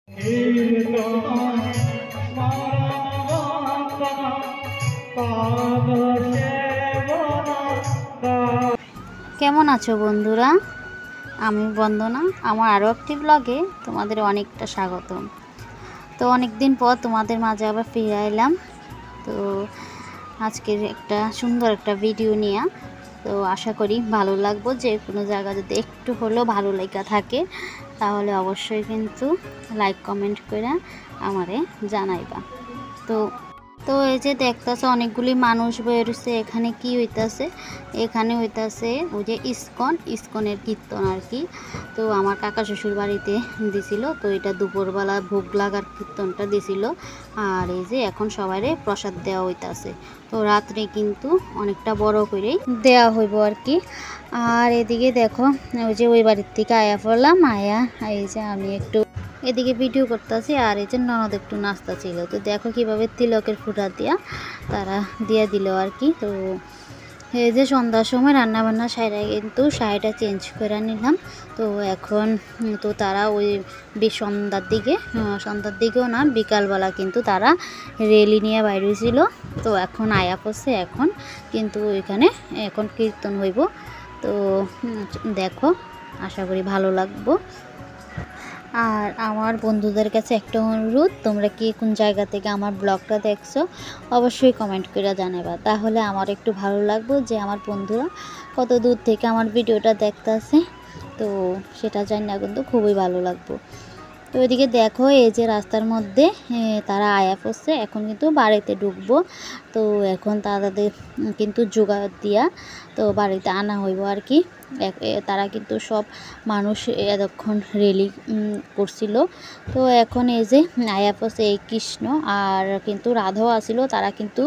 কেমন আছো বন্ধুরা? আমি বন্দনা। আমার আরও একটি ব্লগে তোমাদের অনেকটা স্বাগতম। তো অনেক দিন পর তোমাদের মাঝে আবার ফিরে এলাম। তো আজকের একটা সুন্দর একটা ভিডিও নিয়ে, তো আশা করি ভালো লাগবো। যে কোনো জায়গা যদি একটু হলেও ভালো লাগা থাকে তাহলে অবশ্যই কিন্তু লাইক কমেন্ট করে আমারে জানাইবা। তো তো এই যে দেখতেছে অনেকগুলি মানুষ বেরোছে। এখানে কি হইতাছে? এখানে হইতাছে ওই যে ইসকনের কীর্তন আর কি। তো আমার কাকা শ্বশুর বাড়িতে দিছিল, তো এটা দুপুরবেলা ভোগ লাগার কীর্তনটা দিছিল। আর এই যে এখন সবাইরে প্রসাদ দেওয়া হইতাছে। তো রাত্রে কিন্তু অনেকটা বড় করেই দেওয়া হইব আর কি। আর এদিকে দেখো ওই যে ওই বাড়ির থেকে আয়া পড়লাম। এই যে আমি একটু এদিকে ভিডিও করতেছি, আর এই যে ননদ একটু নাস্তা ছিল। তো দেখো কিভাবে তিলকের ফুটা দিয়া তারা দিয়ে দিল আর কি। তো এই যে সন্ধ্যার সময় রান্নাবান্না সাইডে কিন্তু শাড়িটা চেঞ্জ করে নিলাম। তো এখন তো তারা ওই সন্ধ্যার দিকেও না, বিকালবেলা কিন্তু তারা রেলি নিয়ে বাইরে ছিল। তো এখন আয়া পড়ছে, এখন কিন্তু এখন কীর্তন হইব। তো দেখো, আশা করি ভালো লাগবো। আর আমার বন্ধুদের কাছে একটা অনুরোধ, তোমরা কি কোন জায়গা থেকে আমার ব্লগটা দেখছো অবশ্যই কমেন্ট করে জানাবা, তাহলে আমার একটু ভালো লাগবে যে আমার বন্ধুরা কত দূর থেকে আমার ভিডিওটা দেখতেছে। তো সেটা জানি না, কিন্তু খুবই ভালো লাগবে। তো ওইদিকে দেখো এই যে রাস্তার মধ্যে তারা আয়া পড়ছে। এখন কিন্তু বাড়িতে ঢুকবো। তো এখন তাদের কিন্তু জোগাড় দিয়া তো বাড়িতে আনা হইব আর কি। তারা কিন্তু সব মানুষ এতক্ষণ রেলি করছিল। তো এখন এই যে আয়া পড়ছে এই কৃষ্ণ আর কিন্তু রাধাও আসিল। তারা কিন্তু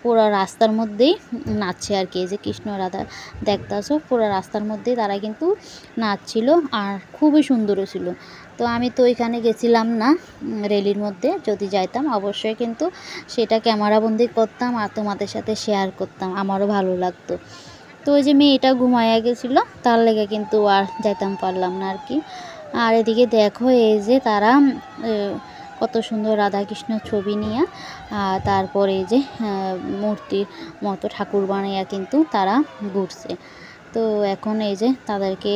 পুরো রাস্তার মধ্যেই নাচছে আর কি। এই যে কৃষ্ণ রাধা দেখতেছো, পুরো রাস্তার মধ্যেই তারা কিন্তু নাচছিল আর খুবই সুন্দরও ছিল। তো আমি তো ওইখানে গেছিলাম না রেলির মধ্যে, যদি যাইতাম অবশ্যই কিন্তু সেটা ক্যামেরাবন্দি করতাম আর তোমাদের সাথে শেয়ার করতাম, আমারও ভালো লাগতো। তো ওই যে মেয়েটা ঘুমাইয়া গেছিলো, তার লেগে কিন্তু আর যাইতাম পারলাম না আর কি। আর এদিকে দেখো এই যে তারা কত সুন্দর রাধাকৃষ্ণ ছবি নিয়ে তারপরে এই যে মূর্তির মতো ঠাকুর বানাইয়া কিন্তু তারা ঘুরছে। তো এখন এই যে তাদেরকে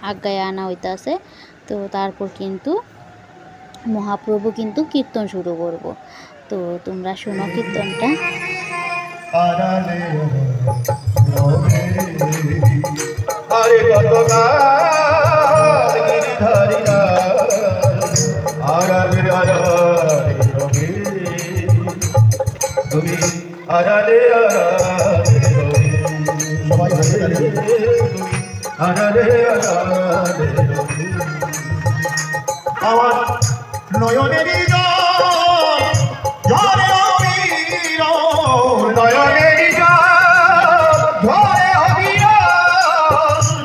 আজ্ঞায় আনা হইতাছে। তো তারপর কিন্তু মহাপ্রভু কিন্তু কীর্তন শুরু করব। তো তোমরা শোনো কীর্তনটা। আমার নয়নেরই ঝরে অবির, নয়নেরই ঝরে অবির,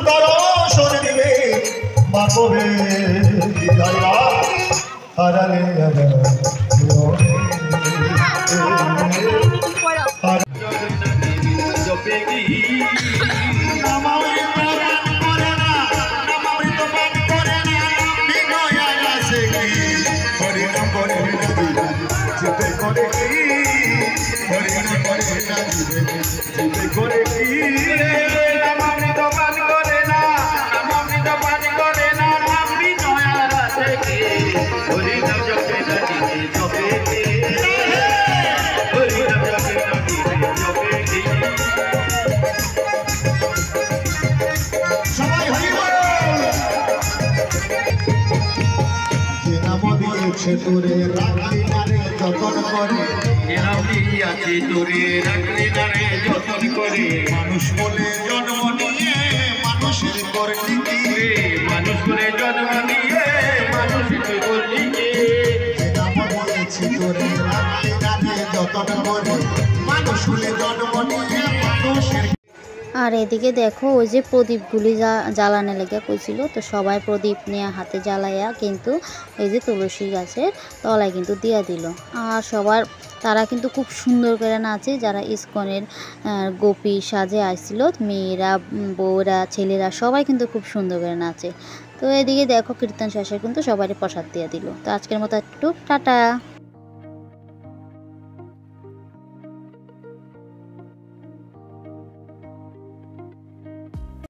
দর্শন দিবে বাকবে হারালে সে তোরে রাখলি নারে যতন করে, আছে তোরে রাখলি নারে যতন করে। মানুষ বলে জন্ম নিয়ে মানুষের করলি কি, মানুষ বলে জন্ম নিয়ে মানুষের করলি কি। নাম বলেছি তোরে রাখলি নারে যতন করে, মানুষ বলে জন্ম নিয়ে মানুষের। আর এদিকে দেখো ওই যে প্রদীপগুলি জ্বালানো লেগে কইছিল, তো সবাই প্রদীপ নিয়ে হাতে জ্বালাইয়া কিন্তু এই যে তুলসী গাছের তলায় কিন্তু দিয়া দিল। আর সবার তারা কিন্তু খুব সুন্দর করে নাচে। যারা ইসকনের গোপী সাজে আসছিল, মেয়েরা, বউরা, ছেলেরা সবাই কিন্তু খুব সুন্দর করে নাচে। তো এদিকে দেখো কীর্তন শেষে কিন্তু সবাই প্রসাদ দিয়ে দিল। তো আজকের মতো একটু টাটা।